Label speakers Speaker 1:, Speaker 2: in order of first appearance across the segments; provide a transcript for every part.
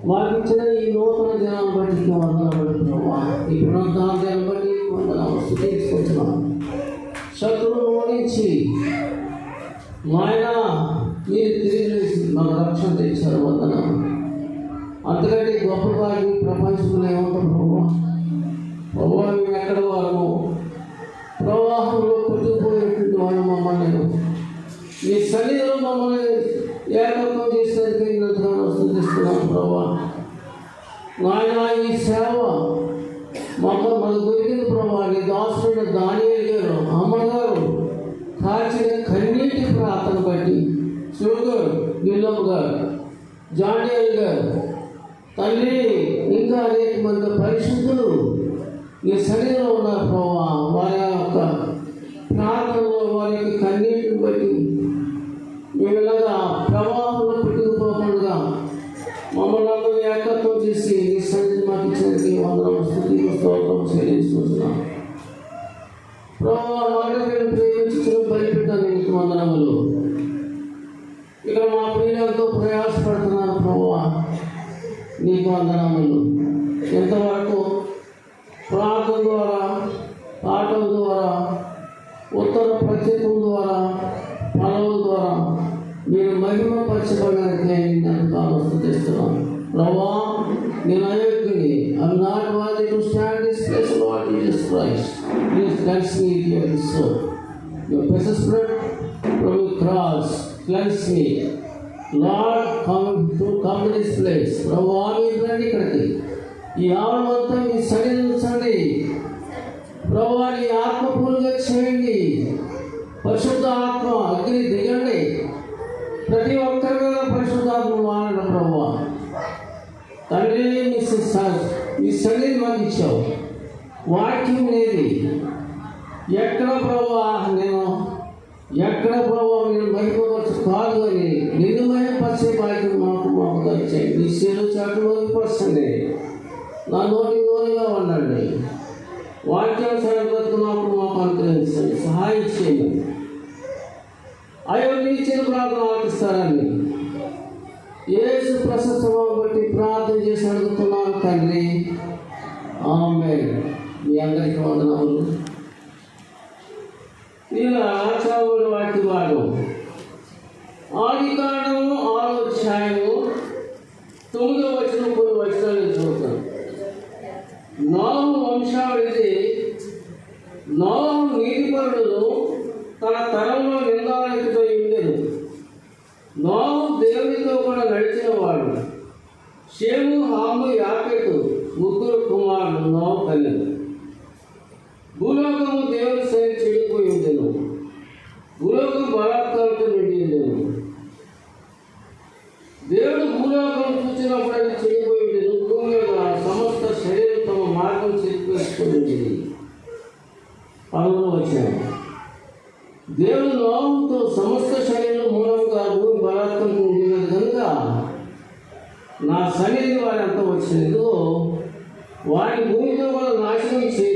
Speaker 1: మాకు ఇచ్చిన ఈ నూతన దినాన్ని బట్టి వందనపడుతున్నావా, ఈ పునరుద్ధాన్ని బట్టి వందనాలు స్తుతించుకుంటున్నాం. శత్రువును ఓడించి నాయన మీరు తిరిగి లేచి మాకు రక్షణ తెచ్చారు, వందనాలు. అంతకంటే గొప్ప వారిని ప్రపంచంలో ఏమంటాం ప్రభావ? ప్రభావ మేము ఎక్కడ వారము ప్రవాహంలో కొట్టుకుపోయేటువంటి వాళ్ళు మమ్మల్ని మీ సన్నిధిలో మమ్మల్ని ఏకత్వం చేసేందుకు ఎంతగానో స్తుతిస్తున్నాం ప్రభావ. నాయన ఈ సేవ మనకు దొరికింది ప్రభావ. నీ దాసుడు దానియేలు గారు, అమ్మగారు కాల్చిన కన్నీటి ప్రార్థన బట్టి శివ గారు, బిల్లమ్మ గారు, జానియల్ గారు, తల్లి ఇంకా అనేక మంది పరిశుద్ధులు నీ సన్నిధిలో ఉన్నారు ప్రభావ. వారి యొక్క ప్రార్థనలో వారి యొక్క కన్నీటిని బట్టి మేము ఇలాగా ప్రవాహంలో పెట్టుకుపోకుండా మమ్మల్ని అందరూ ఏకత్వం చేసి నీ సన్నిధి మాకు ఇచ్చినది వందనం స్తుతికి స్తోత్రం చెల్లించుకుంటున్నాం ప్రభావ. మాటలు ప్రేమించిన బలిపెట్టాను నీకు వందనములు. ఇక్కడ మా ప్రియులతో ప్రయాసపడుతున్నాను ప్రభావ, నీకు వందనములు. ఎంతవరకు ప్రార్థన ద్వారా, పాఠం ద్వారా, ఉత్తర ప్రత్యేకం ద్వారా, ఫలం ద్వారా మీరు మహిమపరచబడడానికి నేను స్తుతిస్తున్నాను ప్రభా. నేను అయోగ్యుని. I'm not worthy to stand this place Lord Jesus Christ. Please cleanse me with your soul. Your precious blood from your cross cleanse me. Lord, come to this place. ప్రభా మీరు రండి ఇక్కడికి. ఈ ఆవరణంతా మీ సన్నిధి ఉంచండి ప్రభా. నీ ఆత్మపూర్ణంగా చేయండి. పరిశుద్ధ ఆత్మ అగ్ని దిగండి. ప్రతి ఒక్కరి మీద పరిశుద్ధాత్మ వాడండి ప్రభా. తండ్రి మీ సన్నిధి మాకు ఇచ్చావు. వాక్యం లేదు ఎక్కడ ప్రభా. ఎక్కడ ప్రభావ నేను మహిమపరచు కాదు అని నిన్ను మహిమపరిచే బాధ్యత మాకు దయచేయండి. నీ సేలు చాటు మహిమపరచండి. నా నోటిగా ఉండండి. వాక్యానుసారం బ్రతుకున్నప్పుడు మాకు అనుగ్రహించండి, సహాయం చేయండి. అయ్యో నీ చిన్న ప్రార్థన ఆలకిస్తారని యేసు ప్రశస్తమని బట్టి ప్రార్థన చేసి అడుగుతున్నాను తండ్రి, ఆమేన్. మీ అందరికీ వందనాలు. ఇలా చదువుల వాటి వాడు ఆదికాండము 6వ అధ్యాయము 9వ వచనం కొన్ని వచనాలు చూస్తాను. నోవహు వంశావళిది. నోవహు నీతిపరుడు, తన తరంలో నిందారహితుడై ఉండెను. నోవహు దేవునితో కూడా నడిచిన వాడు. షేము, హాము, యాపెతు ముగ్గురు కుమారులు నోవహు కన్నెను. భూలోకము దేవుని సైతం చెడిపోయి ఉండెను. భూలోకం బలాత్కారంతో నిండి ఉండెను. దేవుడు భూలోకం చూసినప్పుడు అది చెడిపోయి ఉండేది. భూమి మీద సమస్త శరీరం తమ మార్గం చెరిపేసుకొని ఉండేది. 11వ వచనం. దేవుడు నోవహుతో సమస్త శరీరం మూలంగా భూమి బలాత్కారం ఉండేది కనుక నా సన్నిధి వారి అంత వచ్చినదో వారి భూమితో కూడా నాశనం చేయదు.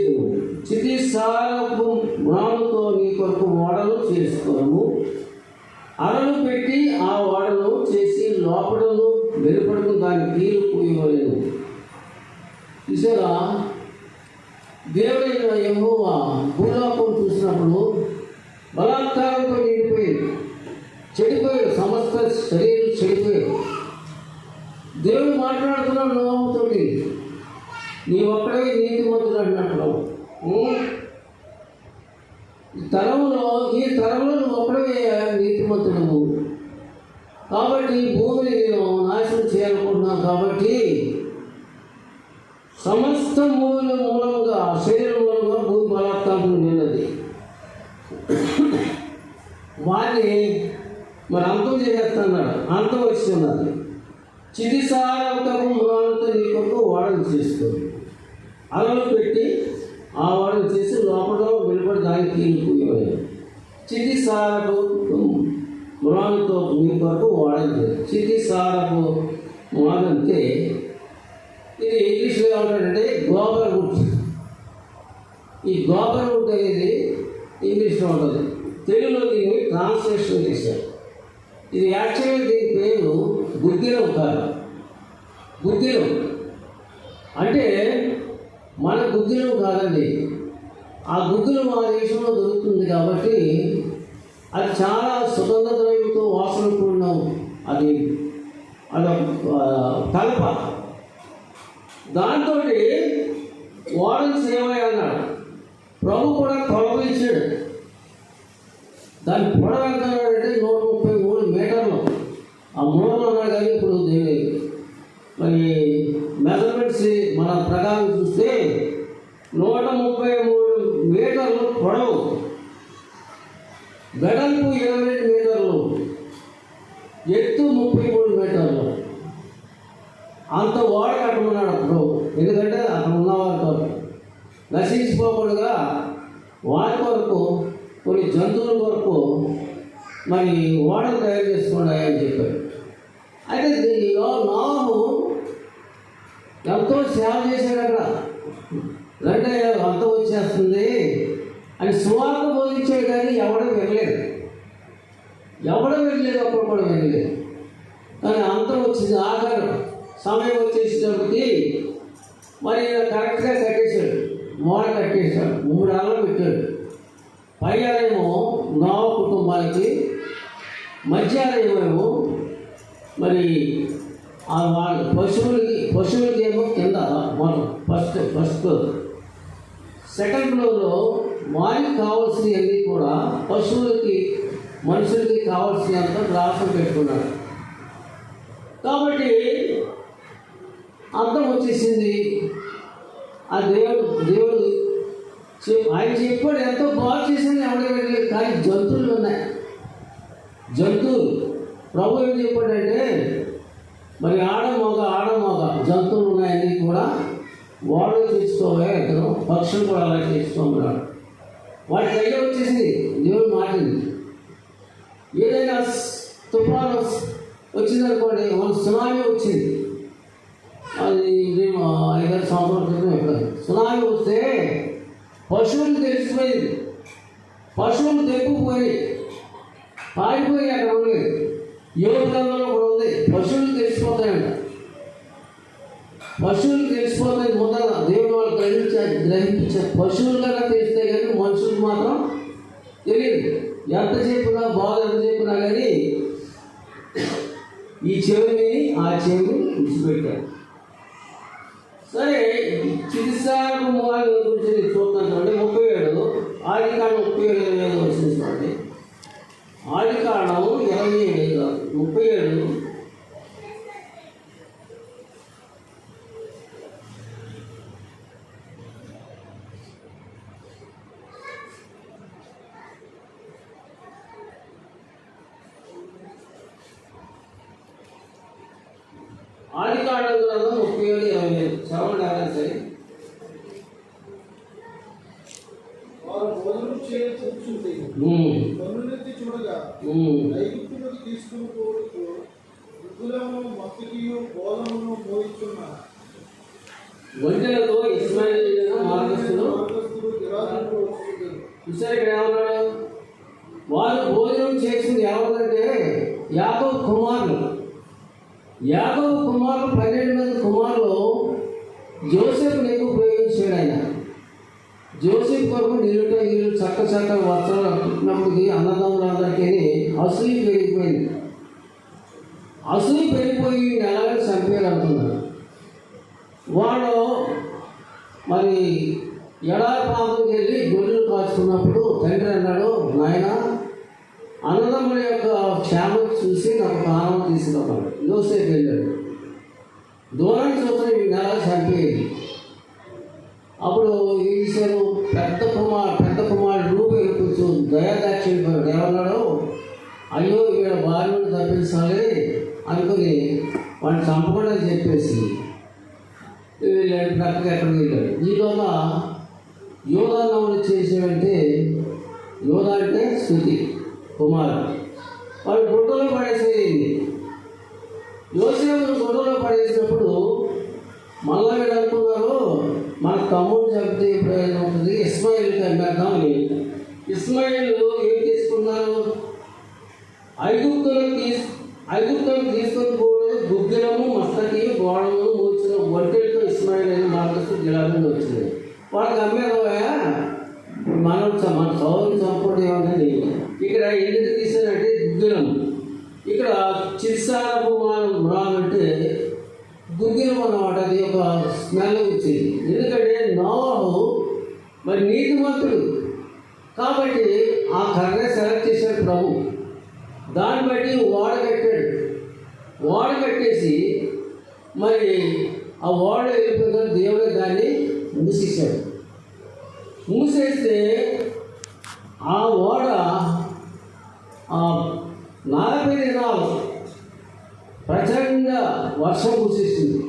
Speaker 1: చితిసారపు మ్రానుతో నీ కొరకు ఓడలు చేసుకోము. అరలు పెట్టి ఆ ఓడలు చేసి లోపడను వెలుపడకు దాని తీరు పూయవలేదు. చూసారా, దేవుడైన యెహోవా భూలోకం చూసినప్పుడు బలాత్కారంతో నిండిపోయింది, చెడిపోయాడు. సమస్త శరీరం చెడిపోయాడు. దేవుడు మాట్లాడుతున్నాడు నోవహుతో, నీ ఒక్కడే నీతిమంతుడు అన్నట్లు. ఈ తరంలో నువ్వు ఒక్కడే నీతిమంతుడు. కాబట్టి భూమిని నేను నాశనం చేయాలనుకుంటున్నాను. కాబట్టి సమస్త మూలంగా శరీరం మూలంగా భూమి బలాత్కారం నిన్నది. వారిని మరి అంతం చేసేస్తున్నాడు. అంతం వచ్చిస్తున్నది. చితిసారకము మ్రానుతో నీ కొరకు ఓడలు చేసుకోండి. అలలు పెట్టి ఆ ఓడలు చేసి లోపల వెలుపడి దానికి తీరిపోయాయి. చితిసారపు మ్రానుతో నీ కొరకు ఓడలు చేసి. చితిసారపు మ్రాను అంటే ఇది ఇంగ్లీష్లో ఏమంటాడంటే గోబర్ వుడ్. ఈ గోబర్ వుడ్ అనేది ఇంగ్లీష్లో ఉంటుంది. తెలుగులో దీన్ని ట్రాన్స్లేషన్ చేశారు. ఇది యాక్చువల్గా దీని పేరు గుగ్గిలం కాదు. గుగ్గిలం అంటే మన గుగ్గిలం కాదండి. ఆ గుగ్గిలం మా దేశంలో దొరుకుతుంది కాబట్టి అది చాలా సుగంధ ద్రవ్యంతో వాసన కూడిన అది కలప. దాంతో ఓడను సేవయ్య అన్నాడు. ప్రభు కూడా కొలవ ఇచ్చాడు. దాని పొడవు ఎంత అంటే 133 మీటర్లు. ఆ మూలలో ఉన్నాడు. కానీ ఇప్పుడు దీన్ని మరి మెజర్మెంట్స్ మన ప్రకారం చూస్తే 133 మీటర్లు పొడవు, వెడల్పు 22 మీటర్లు, ఎత్తు 33 మీటర్లు. అంత ఓడ కట్టమన్నాడు ప్రభు. ఎందుకంటే అక్కడ ఉన్నవారితో నశించిపోకుండా వారి కొరకు, కొన్ని జంతువుల కొరకు మరి ఓడలు తయారు చేసుకోండి అని చెప్పాడు. అయితే దీనిలో నోహు ఎంతో సేవ చేశాడు. అక్కడ అంటే అంత వచ్చేస్తుంది అని సువార్త బోధించాడు. కానీ ఎవడో వినలేదు. అప్పుడు కూడా వినలేదు. కానీ అంతం వచ్చింది. ఆఖరు సమయం వచ్చేసేటప్పటికి మరి కరెక్ట్గా కట్టేశాడు. మూల కట్టేశాడు. 3 అలలు పెట్టాడు. పై ఆలయము నోవహు కుటుంబానికి, మధ్య ఆలయమేమో మరి వాళ్ళ పశువులకి ఏమో కింద ఫస్ట్ ఫ్లోర్. సెకండ్ ఫ్లోర్లో వారికి కావాల్సినవన్నీ కూడా పశువులకి, మనుషులకి కావాల్సినంత గ్లాసులు పెట్టుకున్నాడు. కాబట్టి అంతం వచ్చేసింది. ఆ దేవుడు ఆయన చెప్పాడు, ఎంతో బాగా చేసింది. ఎవడే వెళ్ళలేదు. కానీ జంతువులు ఉన్నాయి. ప్రభు ఏం చెప్పాడంటే మరి ఆడమోగ జంతువులు ఉన్నాయని కూడా వాడు తీసుకోవే. ఇద్దరు పక్షులు కూడా అలా తీసుకోమన్నాడు. వాటికి అయ్యే వచ్చేసింది. దేవుడు మాటింది. ఏదైనా తుఫాను వచ్చిందనుకోండి, మన సునామీ వచ్చింది. అది 5-6 సంవత్సరాల క్రితం ఎక్కడ సునామీ వస్తే పశువులు తెలిసిపోయింది. పశువులు తెప్పుకుపోయి పారిపోయి అక్కడ ఉండేది. యోగ గ్రంథంలో కూడా ఉంది. పశువులు తెలిసిపోతాయంట. పశువులు తెలిసిపోతాయి. ముందర దేవుడు వాళ్ళు గ్రహించారు. పశువులు కన్నా తెలిస్తే కానీ మనుషులకు మాత్రం తెలియదు. ఎంత చెప్పినా కానీ ఈ చెవిని ఆ చెవిని విడిచిపెట్టారు. సరే, చికిత్సకు మూలాల గురించి చూద్దాం. 37 ఆదికాండం 37 వచ్చింది. ఆదికాండం 27 37 ఆదికాండం గ్రంథం 37:25 చదవండి. సరే,
Speaker 2: వారు భోజనం కూర్చుంటే కన్నులెత్తి చూడగా ఐగుప్తులకు తీసుకుని పోవడానికి వృద్ధులను మత్తుకియు బోధమును మోయిచున్న
Speaker 1: ఒంటెలతో ఇశ్మాయేలీయుల మార్గస్థులు చూసారు. ఇక్కడ ఏమన్నాడు? వారు భోజనం చేసింది ఎవరంటే యాకోబు కుమారులు. 12 మంది కుమారులు జోసెఫ్ని ఎక్కువ ప్రయోగించాడు. ఆయన జోసెఫ్ కొరకు నీళ్ళు చక్క వస్త్రాలు పుట్టినప్పటికీ అన్నదమ్ములందరికీ అసూయ పెరిగిపోయింది. అసూయ పెరిగిపోయి నెలగా చంపేయాలనుకున్నాడు. వాడు మరి ఎడారి ప్రాంతంకి వెళ్ళి గొర్రెలు కాచుకున్నప్పుడు తండ్రి అన్నాడు, నాయన అన్నదమ్ముల యొక్క క్షేమం చూసి నాకు ప్రాణం తీసుకున్నాడు. యోసేపు వెళ్ళాడు. దూరం చూస్తే ఈ నెల చంపేది. అప్పుడు ఏం చేశారు? పెద్ద కుమారుడు రూపేలు కొంచెం దయాదాక్షిణ్యపడు. ఏమన్నాడు? అయ్యో వీళ్ళ భార్యను తప్పించాలి అనుకుని వాడిని చంపకుండా చెప్పేసి వెళ్ళాడు. ప్రక్కగా ఎక్కడికి వెళ్ళాడు. ఈలోగా యోధా నమని చేసేవంటే, యోధా అంటే స్థుతి కుమారుడు. వాడు గుడ్డలో పడేసేది. యోసేపును గుడ్డలో పడేసినప్పుడు మళ్ళా వీళ్ళు అనుకున్నారు, మన తమ్ముడు చంపితే ప్రయోజనం ఉంటుంది, ఇస్మాయిల్కి అమ్మేద్దాం అని. ఇస్మాయిల్ ఏం తీసుకున్నారు? ఐగుప్తులకు తీసుకొని పోవడం గుగ్గిలము మస్తకి గోడము మూర్చిన ఒంటెలతో ఇస్మాయిల్ అయిన మార్గస్తు గిలాబీ వచ్చింది. వాళ్ళకి అమ్మేదవయా మన సౌరం చంపడం ఏమన్నది. ఇక్కడ ఎందుకు తీసానంటే గుగ్గిలం, ఇక్కడ చిరుసారపు మ్రాన్ అంటే గుగ్గిలం అన్నమాట. అది ఒక స్మెల్ వచ్చింది. ఎందుకంటే నోవాహు మరి నీతిమంతుడు కాబట్టి ఆ కర్ర సెలెక్ట్ చేశాడు ప్రభు. దాన్ని బట్టి ఓడ కట్టాడు. ఓడ కట్టేసి మరి ఆ ఓడ వెళ్ళిపోయిన దేవుడు దాన్ని మూసేశాడు. మూసేస్తే ఆ ఓడ 40 దినాలు ప్రచండ వర్షం కురిసేసింది.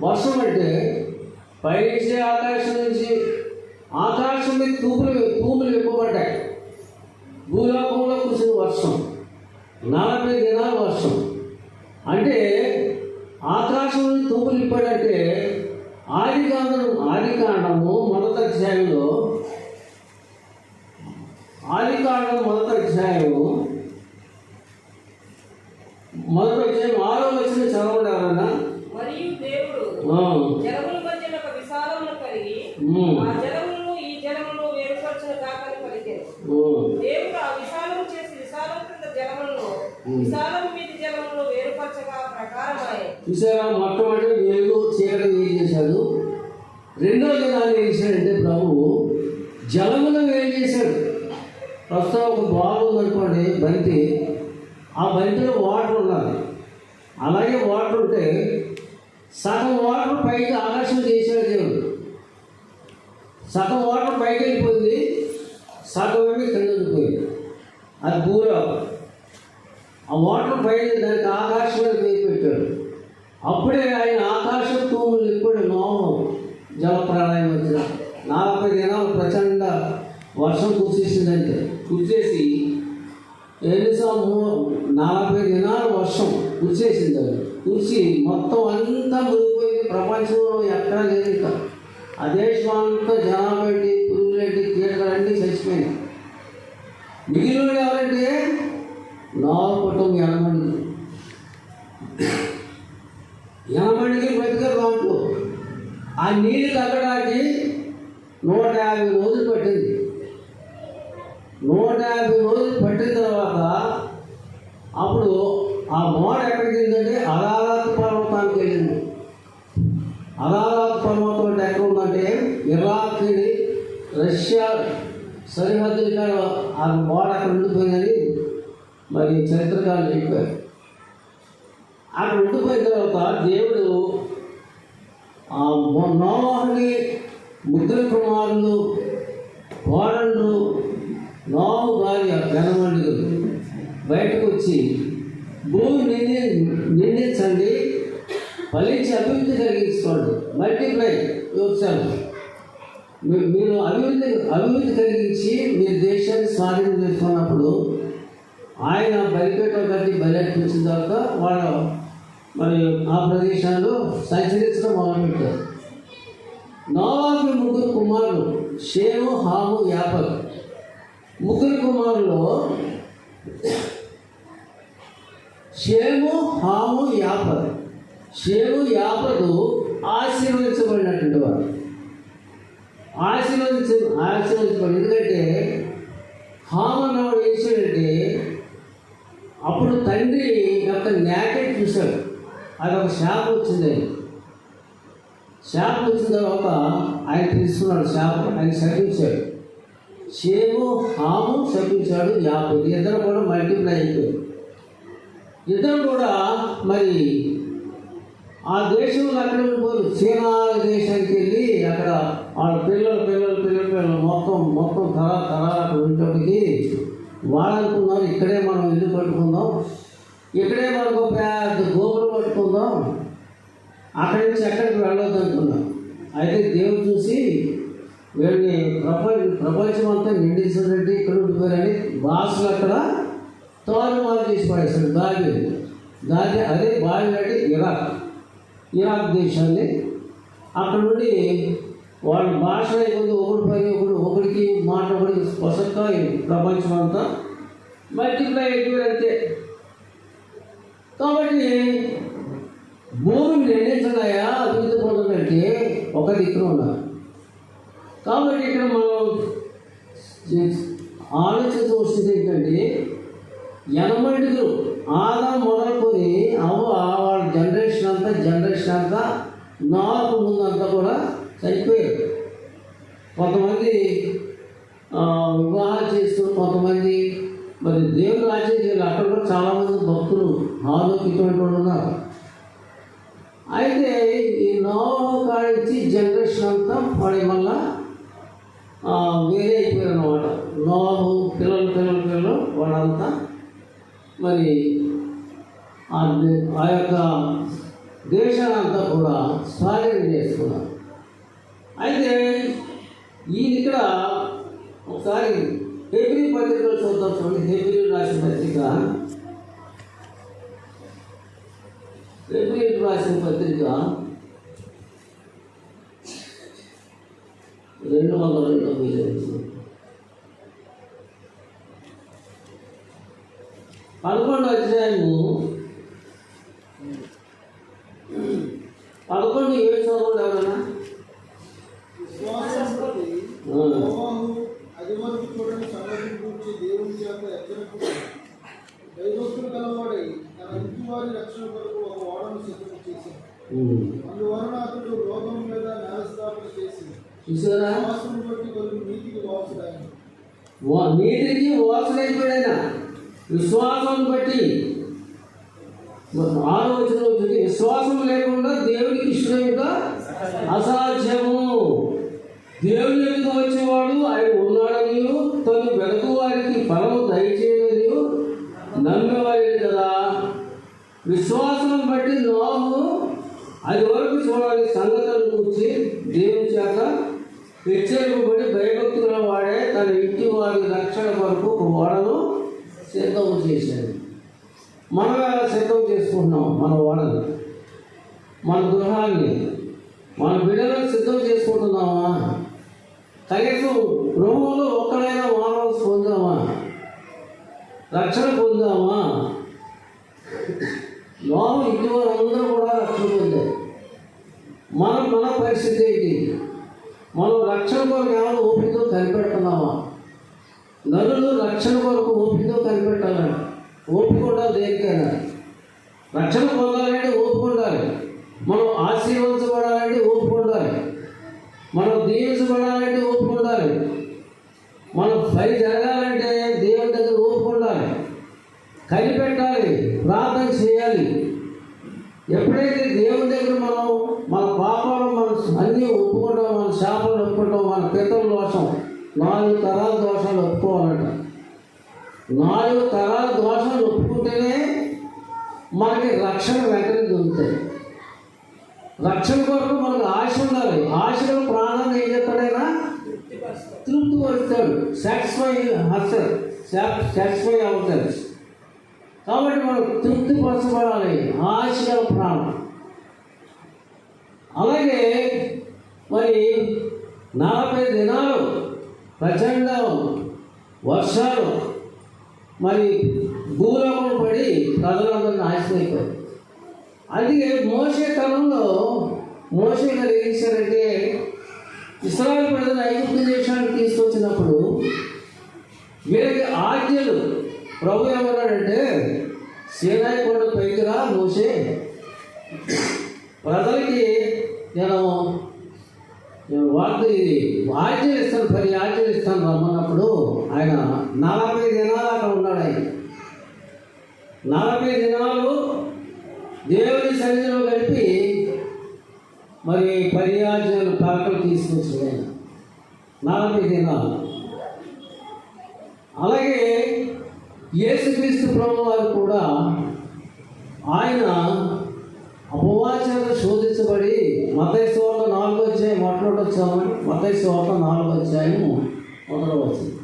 Speaker 1: వర్షం అంటే పైనుంచి ఆకాశం మీద తూములు విప్పబడ్డాయి. భూలోకంలో కురిసిన వర్షం 40 దినాల వర్షం. అంటే ఆకాశం నుంచి తూములు విప్పాడంటే ఆదికాండము మొదటి అధ్యాయంలో 6వ వచనం చదవండి ఎవరన్నా.
Speaker 3: మరియు దేవుడు జలముల మధ్యన ఒక విశాలమును కలిగి ఆ జలములను ఈ జలములను వేరుపరచును కాకని పలికెను. దేవుడు ఆ విశాలము చేసి విశాలం క్రింద జలములను విశాలం మీద జలములను వేరుపరచగా ప్రకారమాయే.
Speaker 1: చూసారా, మొట్టమొదటి వెలుగు చీకటి ఏం చేశాడు. రెండో దినాన్ని ఏం చేశాడంటే ప్రభువు జలమును వేరు చేశాడు. ప్రస్తుతం ఒక బాల్ ఉందనుకోండి, బంతి. ఆ బంతిలో వాటర్ ఉన్నది. అలాగే వాటర్ ఉంటే సగం వాటర్ పైకి ఆకాశం చేశాడు దేవుడు. సగం వాటర్ పైకి వెళ్ళిపోయింది, సగం ఏమి కింద వెళ్ళిపోయింది. అది భూలోకం. ఆ వాటర్ పైకి దానికి ఆకాశం మీద వేయి పెట్టాడు. అప్పుడే ఆయన ఆకాశం తూములు ఇప్పుడు నోము జలప్రళయం వచ్చిన 40 దినాలు ప్రచండ వర్షం కురిసేసిందంటే కురిసేసి 40 దినాల వర్షం కురిసేసింది. కురిసి మొత్తం అంతా మునిగిపోయింది. ప్రపంచంలో ఎక్కడా లేదు. ఇంకా ఆ దేశం అంతా జనాభేంటి, పురుగులేంటి, కీటకాలంటే చచ్చిపోయింది. మిగిలిన ఎవరంటే నోవహు కుటుంబం 80 మందికి బ్రతికారు దాంట్లో. ఆ నీళ్ళు తగ్గడానికి 150 రోజులు పట్టింది. 150 రోజులు పట్టిన తర్వాత అప్పుడు ఆ మోడ ఎక్కడికి వెళ్ళిందంటే అరారాత్ పర్వతానికి వెళ్ళింది. అరారాత్ పర్వతం అంటే ఎక్కడ ఉందంటే ఇరాక్, రష్యా సరిహద్దులు కాడ ఆ మోడ అక్కడ ఉండిపోయిందని మరి చరిత్రకారులు చెప్పారు. అక్కడ ఉండిపోయిన తర్వాత దేవుడు నోవాహుని ముగ్గురు కుమారులు, కోడళ్ళు, నోవాహు భార్య జనమండిగులు బయటకు వచ్చి భూమి నిందించండి, ఫలించి అభివృద్ధి కలిగించుకోండి, మల్టిప్లై యోగశాలు. మీరు అభివృద్ధి కలిగించి మీరు దేశాన్ని స్వాధీనం చేసుకున్నప్పుడు ఆయన బలిపేట కట్టి బలర్పించిన తర్వాత వాళ్ళు మరి ఆ ప్రదేశాల్లో సంచరించడం మొదలుపెట్టారు. నోవాహుకి 3 కుమారులు, షేము, హాము, యాపతు. 3 కుమారులు షేము, హాము, యాపతు. షేము, యాపతు ఆశీర్వదించబడినటువంటి వారు. ఆశీర్వదించబడి. ఎందుకంటే హాము అన్నవాడు ఏం చేయాలంటే అప్పుడు తండ్రి యొక్క నేకెట్ చూశాడు. అదొక శాపం వచ్చింది. శాపం వచ్చిన తర్వాత ఆయన తీసుకున్నాడు శాపం. ఆయన శపించాడు. షేము, హాము శపించాడు, యాపతు. ఇద్దరు కూడా మల్టిప్లై అయిపోయారు. ఇద్దరు కూడా మరి ఆ దేశంలో అక్కడ ఉండిపోరు. చీనా దేశానికి వెళ్ళి అక్కడ వాళ్ళ పిల్లలు మొత్తం తరాలకు ఉండేటప్పటికి వాళ్ళు అనుకున్నారు ఇక్కడే మనం ఇల్లు కట్టుకుందాం, ఇక్కడే మనకు పెద్ద గోపురం కట్టుకుందాం, అక్కడి నుంచి ఎక్కడికి వెళ్ళొద్దు అనుకున్నాం. అయితే దేవుడు చూసి వీళ్ళని ప్రపంచం అంతా నిండించాడంటే ఇక్కడ ఉండిపోయారని భాషలు అక్కడ తోరణమాలు చేసి పడేస్తాడు. దాని అదే బావి అంటే ఇరాక్ దేశాన్ని. అక్కడ నుండి వాళ్ళ భాష అయిపోయింది. ఒకడికి మాట ఒకడికి స్పష్టంగా ప్రపంచం అంతా మల్టిప్లై అయిపోయారు అంతే. కాబట్టి భూమిని నిర్ణయించడాయా అభివృద్ధి పొందాలంటే ఒక దిక్కున ఉన్నారు. కాబట్టి ఇక్కడ మనం ఆలోచించవలసింది ఏంటంటే 80 ఆదా మొదలుకొని వాళ్ళ జనరేషన్ అంతా 4 ముందంతా కూడా చనిపోయారు. కొంతమంది వివాహాలు చేస్తున్నారు, కొంతమంది మరి దేవుడు రాజ్యం చేయాలి. అక్కడ కూడా చాలామంది భక్తులు ఇటువంటి వాళ్ళు ఉన్నారు. అయితే ఈ నోవహు కాడించి జనరేషన్ అంతా వాడి మళ్ళా వేరే అయిపోయారు అన్నమాట. నోవహు పిల్లలు వాళ్ళంతా మరి ఆ యొక్క దేశానంతా కూడా స్వాధీనం చేసుకున్నారు. అయితే ఇక్కడ ఒకసారి హెబ్రీ పత్రికలో చూద్దాం. చూడండి, హెబ్రీ రాసిన పత్రిక 209 11వ అధ్యాయము 11:7 చదవండి ఎవరైనా.
Speaker 2: విశ్వాసం బట్టి నోవహు అది వరకు చూడని సంగతిని గురించి దేవుని చేత హెచ్చరింపబడి దైవోక్తులు కలవాడై తన ఇంటి వారి రక్షణ కొరకు ఒక ఓడను సిద్ధం చేశాడు. అందువలన అతడు లోకం మీద న్యాయస్థాపన చేసి విశ్వాసం బట్టి కొన్ని నీతికి వారసుడైన.
Speaker 1: నీతికి వారసుడైపోయాడు. విశ్వాసం బట్టి 6వ వచనం, విశ్వాసం లేకుండా దేవునికి ఇష్టమేమిట అసాధ్యము. దేవుని ఎదుగు వచ్చేవాడు ఆయన ఉన్నాడని తను వెనుక వారికి ఫలము దయచేయని నమ్మేవారి కదా. విశ్వాసం బట్టి నోవహు అది వరకు చూడాలి సంగతులను గురించి దేవుని చేత హెచ్చరింపబడి భయభక్తుల వాడే తన ఇంటి వారి రక్షణ కొరకు ఒక ఓడను సిద్ధం చేశాడు. మనం ఎలా సిద్ధం చేసుకుంటున్నాం? మన ఓడను, మన గృహాన్ని, మన బిడ్డలను సిద్ధం చేసుకుంటున్నామా? కనీసం గృహంలో ఒక్కడైనా మానవ పొందామా? రక్షణ పొందామా? నోవహు ఇంటి వారందరూ కూడా రక్షణ పొందారు. మన పరిస్థితి ఏంటి? మనం రక్షణ కొరకు ఏమైనా ఓపికతో కనిపెడుతున్నామా? నరులు రక్షణ కొరకు ఓపికతో కనిపెట్టాలండి. ఓపిక ఉండాలి. దేనికైనా రక్షణ పొందాలంటే ఓపిక ఉండాలి. మనం ఆశీర్వదించబడాలంటే ఓపిక ఉండాలి. మనం దీవించబడాలంటే ఓపిక ఉండాలి. మనం పని జరగాలంటే దేవుని దగ్గర ఓపిక ఉండాలి. కనిపెట్టాలి, ప్రార్థన చేయాలి. ఎప్పుడైతే దేవుని దగ్గర మనం మన పాపాలు అన్నీ ఒప్పుకుంటాం, మన శాపాలు ఒప్పుకుంటాం, మన పితల దోషం 4 తరాల దోషాలు ఒప్పుకోవాలంట. 4 తరాల దోషాలు ఒప్పుకుంటేనే మనకి రక్షణ వెంటనే దొరుకుతాయి. రక్షణ కొరకు మనకు ఆశ ఉండాలి. ఆశలో ప్రాణాన్ని ఏం చెప్తాడైనా తృప్తిపరుస్తాడు. సాటిస్ఫై అవుతాడు. కాబట్టి మనం తృప్తిపరచబడాలి. ఆశగల ప్రాణం. అలాగే మరి 40 దినాలు ప్రచండ వర్షాలు మరి భూలోకం పడి ప్రజలందరూ నాశనం అయిపోయారు. అందుకే మోషే కాలంలో మోషే గారు ఏం చేశారంటే ఇశ్రాయేలు ప్రజలు ఐగుప్తు దేశానికి తీసుకొచ్చినప్పుడు వీరికి ఆజ్ఞలు ప్రభు ఏమన్నాడంటే సీనాయి కొండ పైకి రా మోషే, ప్రజలకి నేను ఆజ్ఞలు ఇస్తాను, 10 ఆజ్ఞలు ఇస్తాను రమ్మన్నప్పుడు ఆయన 40 దినాలు అక్కడ ఉన్నాడు. ఆయన 40 దినాలు దేవుని సన్నిధిలో గడిపి మరి 10 ఆజ్ఞలు కాకలు తీసుకొచ్చాడు ఆయన 40 దినాలు. అలాగే యేసుక్రీస్తు ప్రభు వారు కూడా ఆయన అపవాచార శోధించబడి మత్తయి సువార్త 4వ అధ్యాయం మొట్టమొదటి వచ్చామని మత్తయి సువార్త 4వ అధ్యాయం మొదట వచ్చింది.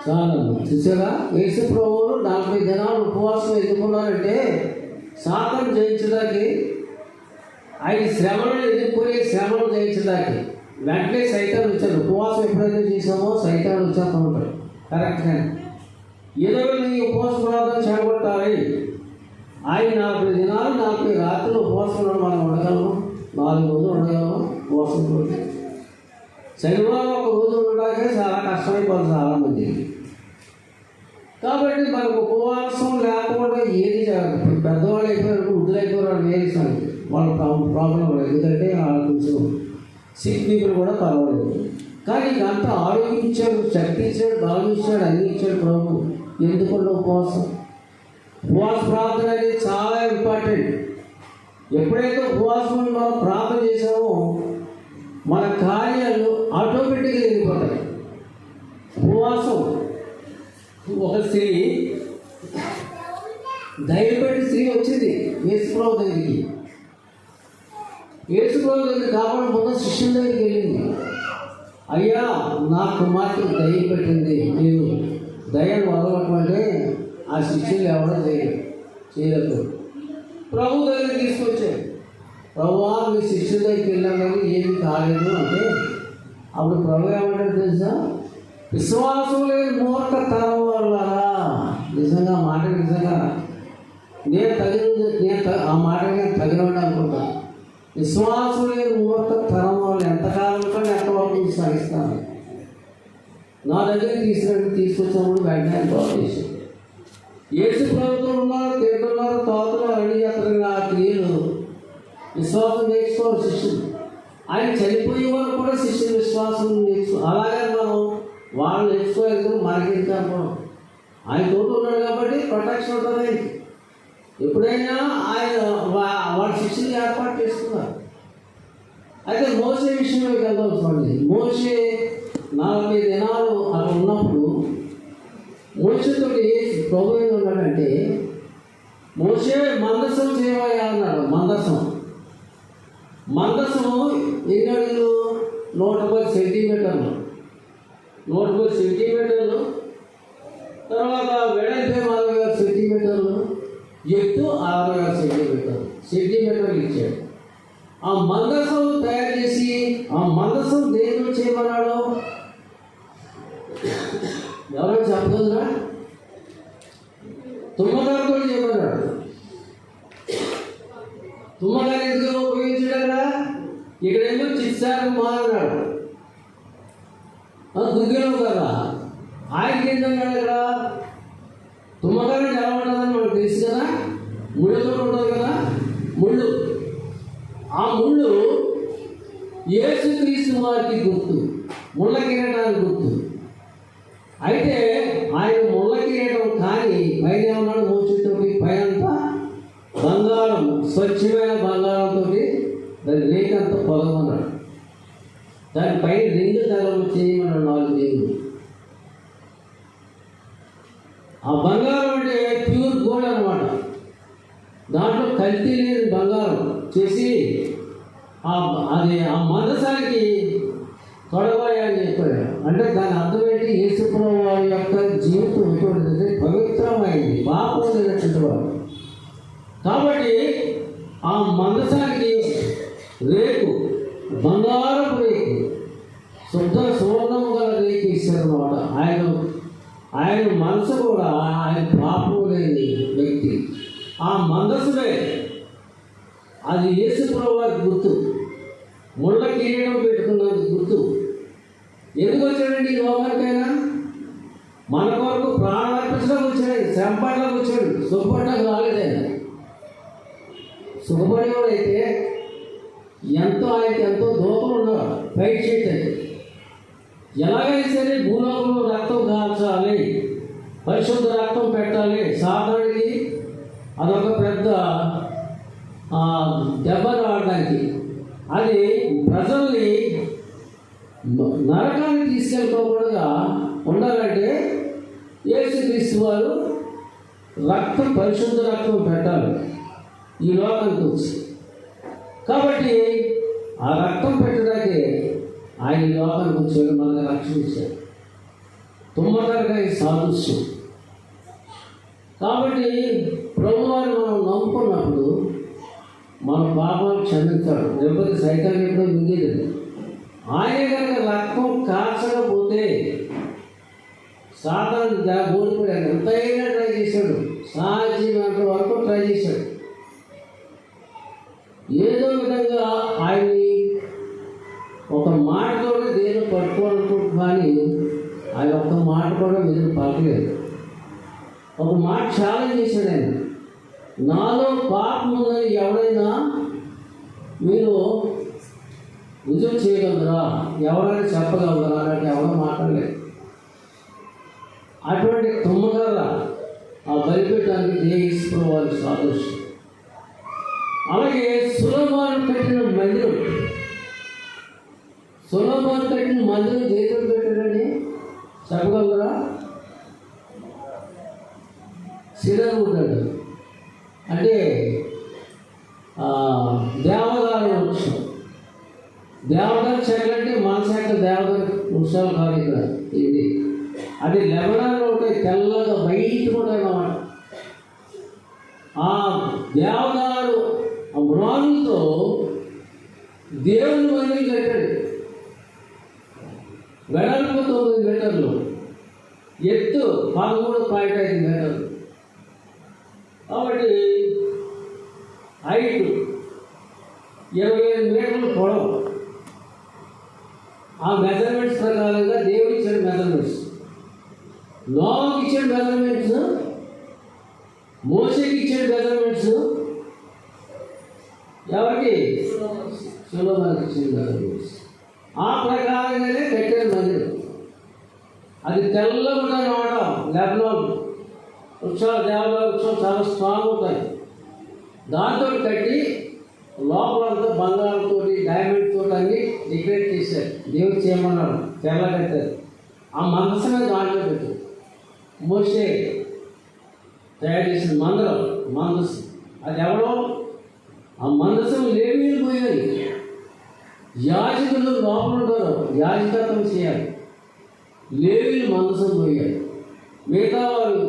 Speaker 1: చాలా చూసారా, యేసు ప్రభువులు 40 దినాలు ఉపవాసం ఎదుర్కొన్నారంటే సాతాను జయించడానికి, ఆయన శ్రమలను ఎదుర్కొనే శ్రమను జయించడానికి వెంటనే సైతాన్ వచ్చాడు. ఉపవాసం ఎప్పుడైతే చేసామో సైతాన్ వచ్చేస్తూ ఉంటాడు. కరెక్ట్గా ఏదో నీ ఉపవాస ప్రార్థన చేపట్టాలి. ఆయన 40 దినాలు 40 రాత్రులు ఉపవాసంలో మనం ఉండగలము, 4 రోజులు ఉండగలము ఉపవాసంలో. శనివారం ఒక రోజు ఉండడానికే చాలా కష్టమైపోతుంది చాలామంది. కాబట్టి మనకు ఉపవాసం లేకుండా ఏది జరగదు. పెద్దవాళ్ళు అయిపోయారు, వృద్ధులు అయిపోయారు, వేరేసాను వాళ్ళ ప్రాబ్లం లేదు. ఎందుకంటే వాళ్ళు కొంచెం సిక్ పీపుల్ కూడా పర్వాలేదు. కానీ అంతా ఆరోగ్యం ఇచ్చాడు, శక్తి ఇచ్చాడు, బలం ఇచ్చాడు, అన్ని ఇచ్చాడు ప్రభు. ఎందుకంటే ఉపవాస ప్రార్థన అనేది చాలా ఇంపార్టెంట్. ఎప్పుడైతే ఉపవాసం మనం ప్రార్థన చేసామో మన కార్యాలు ఆటోమేటిక్గా వెళ్ళిపోతాయి. ఉపవాసం ఒక స్త్రీ, ధైర్యపడి స్త్రీ వచ్చింది యేసుప్రభు దగ్గరికి. యేసుప్రభు దగ్గర కాబట్టి ముందు శిష్యుల దగ్గరికి వెళ్ళింది. అయ్యా, నా కుమార్తె దయ్యం పెట్టింది, మీరు దయ్యాన్ని వదలటమంటే ఆ శిష్యులు ఎవరో చేయలేదు. ప్రభు దగ్గర తీసుకొచ్చాడు. ప్రభువా, మీ శిష్యుల దగ్గరికి వెళ్ళాం కానీ ఏమి కాలేదు అంటే, అప్పుడు ప్రభు ఏమంటాడు తెలుసా? విశ్వాసం లేని మూర్ఖతనం వల్ల. నిజంగా మాట నిజంగా ఆ మాట నేను తగినండి అనుకుంటాను. విశ్వాసం లేని మూర్ఖతనం వల్ల ఎంతకాలం కానీ ఎంతవరకు సాగిస్తాను. నా దగ్గరికి తీసుకొచ్చినప్పుడు వెంటనే బాగు చేశాడు. యేసు ప్రభుత్వం ఉన్నారు, తింటున్నారు, తాగుతున్నారు, అన్ని చేస్తారు. ఆ క్రియలు విశ్వాసం నేర్చుకోవాలి శిష్యులు. ఆయన చనిపోయే వాళ్ళు కూడా శిష్యులు విశ్వాసం నేర్చుకో. అలాగే మనం వాళ్ళు నేర్చుకోలేదు, మనకి ఇంకా ఆయన తోటి ఉన్నాడు కాబట్టి ప్రొటెక్షన్ ఉంటుంది. ఎప్పుడైనా ఆయన వాళ్ళ శిష్యుని ఏర్పాటు చేసుకున్నారు. అయితే మోసే విషయంలోకి వెళ్దాం చూడండి. మోసే 40 దినాలు అక్కడ ఉన్నప్పుడు మోసతో ప్రభు ఏం ఉన్నాడంటే, మోసే మందసం చేయవయ్యా అన్నాడు. మందసం ఎన్ని అడుగులు? 110 సెంటీమీటర్లు. 110 సెంటీమీటర్లు. తర్వాత వెడల్పే 46 సెంటీమీటర్లు, ఎత్తు 66 సెంటీమీటర్లు ఇచ్చాడు. ఆ మందసం తయారు చేసి ఆ మందసం దేనిలో చేయమన్నాడు? ఎవరైనా చెప్పగలరా? తుమ్మగారితో చేయమన్నాడు. తుమ్మగారు ఎందుకు ఉపయోగించాడు? ఇక్కడేమో చిత్సారు మారన్నాడు, దుర్గలో కదా. ఆయనకి ఏంటన్నాడు? ఇక్కడ తుమ్మగారు ఎలా ఉంటుందని మనకు తెలుసు కదా, ముళ్ళతో ఉంటుంది కదా ముళ్ళు. ఆ ముళ్ళు యేసుక్రీస్తు వారికి గుర్తు, ముళ్ళ కిరీటానికి గుర్తు. అయితే ఆయన ముళ్ళ కిరీటం కానీ పైన ఏమన్నాడు? మోసతోటి పైనంతా బంగారం, స్వచ్ఛమైన బంగారంతో దాని రేకంతా పొగమన్నాడు. దానిపైన 2 తలలు చేయమన్నాడు, 4 దేవుడు. ఆ బంగారం అంటే ప్యూర్ గోల్డ్ అనమాట. దాంట్లో కల్తీ లేని బంగారం చేసి అది ఆ మందసానికి తొడగాలి అని చెప్పాడు. అంటే దాని అర్థం ఏంటి? యేసుప్రభు వారి యొక్క జీవితం ఎటువంటిదంటే పవిత్రమైంది, పాపం లేనటువంటి వాడు. కాబట్టి ఆ మందసానికి రేకు, బంగారపు రేకు, శుద్ధ సువర్ణము గల రేకు ఇస్తారన్నమాట. ఆయన మనసు కూడా ఆయన పాపం లేని వ్యక్తి. ఆ మందసమే అది యేసుప్రభు వారికి గుర్తు. ముళ్ళ కిరీటం పెట్టుకున్నందుకు గుర్తు. ఎందుకు వచ్చాడండి ఈ లోకానికైనా? మన కొరకు ప్రాణం అర్పించడానికి వచ్చాడు, శ్రమపడడానికి వచ్చాడు, సుఖపడడానికి రాలేదైనా. సుఖపడేవాడైతే ఆయనకి ఎంతో దూరం ఉన్నారు. ఫైట్ చేయటం ఎలాగైనా సరే భూలోకంలో రక్తం కాల్చాలి, పరిశుద్ధ రక్తం పెట్టాలి. సాధారణకి అదొక పెద్ద దెబ్బ రావడానికి. అది ప్రజల్ని నరకానికి తీసుకెళ్ళిపోకుండా ఉండాలంటే యేసుక్రీస్తు వారు రక్తం, పరిశుద్ధ రక్తం పెట్టాలి ఈ లోకానికి వచ్చి. కాబట్టి ఆ రక్తం పెట్టడానికి ఆయన ఈ లోకానికి వచ్చాడు, మనల్ని రక్షించాడు. తుమ్మగారుగా ఈ సాదృశ్యం. కాబట్టి ప్రభువారు మనం నమ్ముకున్నప్పుడు మన పాపాలు క్షమించాడు. లేకపోతే సైతాన్ని ఎప్పుడో మింగేది. ఆయన కనుక రక్తం కాల్చకపోతే సాతాను ఓడిపోయాడు. ఎంతైనా ట్రై చేశాడు, సాధ్యమైనంత వరకు ట్రై చేశాడు. ఏదో విధంగా ఆయన్ని ఒక మాటతోనే దేవుడు పట్టుకోవాలనుకుంటు, కానీ ఆయన ఒక్క మాట కూడా ఎదురు పలకలేదు. ఒక మాట ఛాలెంజ్ చేశాడు ఆయన, నాలో పాపం ఉందని ఎవరైనా మీరు రుజువు చేయగలరా, ఎవరైనా చెప్పగలరా అంటే ఎవరో మాట్లాడలేదు. అటువంటి తుమ్మగల ఆ బలిపెట్టడానికి దేవీశ్వరం వారి సాదృశ్యం. అలాగే సొలొమోను కట్టిన మందిరం, సొలొమోను కట్టిన మందిరం దేవుడు పెట్టాడని చెప్పగలరా? సిడర్ ఉంటాడు అంటే దేవదారు వృక్షం. దేవదారు చెట్లు అంటే మన చెట్ల దేవదారు వృక్షాలు కాదు ఇక్కడ. ఇది అది లెబనాన్లో ఉంటాయి, తెల్లగా బయట కూడా అన్నమాట. ఆ దేవదారు మ్రానులతో దేవుని మందిరం కట్టాడు. వెడల్పు 9 మీటర్లు, ఎత్తు 13.5 మీటర్లు. కాబట్టి హైట్ 25 మీటర్లు పొడవు. ఆ మెజర్మెంట్స్ ప్రకారంగా దేవుడు ఇచ్చిన మెజర్మెంట్స్, నోవాకి ఇచ్చిన మెజర్మెంట్స్, మోషేకి ఇచ్చిన మెజర్మెంట్స్, ఎవరికి? సొలొమోనుకి ఇచ్చిన మెజర్మెంట్స్. ఆ ప్రకారంగానే కట్టిన మందిరం. అది తెల్లగా వాడడం. లెబనాన్ వృక్షాలు, దేవదారు వృక్షాలు చాలా స్ట్రాంగ్ ఉంటాయి. దాంతో కట్టి లోపలంతా బంగారంతో, డైమండ్ తోటి అన్ని డెకరేట్ చేశారు. దేవుడు చేయమన్నాడు, తెల్ల కట్టారు. ఆ మందసమే దాంట్లో పెట్టారు. మోషే తయారు చేసిన మందసం అది ఎవరో ఆ మందసం లేవీయులు పోయారు. యాజకులు లోపల ఉంటారు, యాజకత్వం చేయాలి. లేవీయులు మందసం పోయారు. మిగతా వారు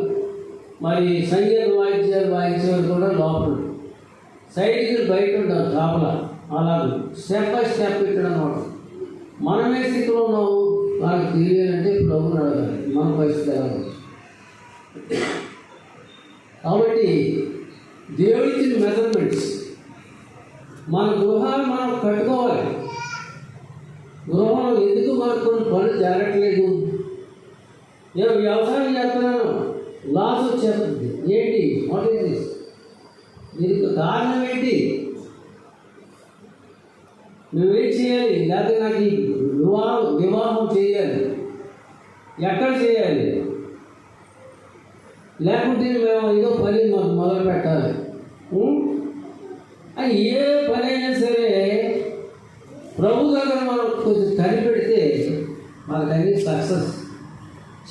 Speaker 1: మరి సంగీత వాయిద్యాలు వాయించేవారు కూడా లోపల, సైనికులు బయట ఉంటారు కాపలా. అలాగే స్టెప్ బై స్టెప్ ఇక్కడ అనమాట. మనమే స్థితిలో ఉన్నాము వాళ్ళకి తెలియాలంటే ప్రభువుని అడగాలి మన పరిస్థితి ఎలా ఉంది. కాబట్టి దేవుడిచ్చిన మెజర్మెంట్స్ మన గృహాలు మనం కట్టుకోవాలి. గృహంలో ఎందుకు మనకు కొన్ని పనులు జరగట్లేదు? నేను వ్యవసాయం చేస్తున్నాను, లాస్ వచ్చేస్తుంది. ఏంటి? What is this? దీనికి కారణం ఏంటి? నువ్వేం చేయాలి? లేకపోతే నాకు ఈ వివాహం చేయాలి, ఎక్కడ చేయాలి? లేకుంటే మేము ఏదో పని మొదలు పెట్టాలి. అని ఏ పని అయినా సరే ప్రభు దగ్గర మనం కొంచెం కనిపెడితే మనకు అన్ని సక్సెస్.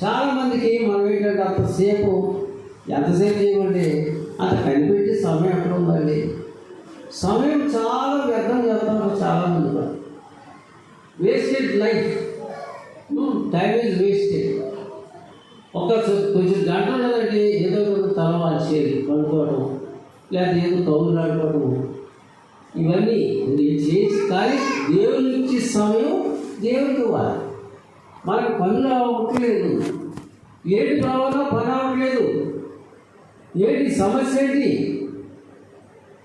Speaker 1: చాలామందికి మనం ఏంటంటే ఎంతసేపు చేయమంటే అంత కనిపెట్టి సమయం ఎక్కడ ఉందండి? సమయం చాలా వ్యర్థం చేస్తున్నారు చాలామంది కూడా. Wasted life, time is wasted. కొంచెం గంట ఉన్నదంటే ఏదో ఒక తల వాచేది పడుకోవడం, లేకపోతే ఏదో కౌలు ఆడుకోవడం, ఇవన్నీ చేసి. కానీ దేవుని ఇచ్చే సమయం దేవునికి ఇవ్వాలి. మనకు పనులు అవ్వట్లేదు. ఏంటి కావాలో పని అవ్వట్లేదు. ఏంటి సమస్య? ఏంటి?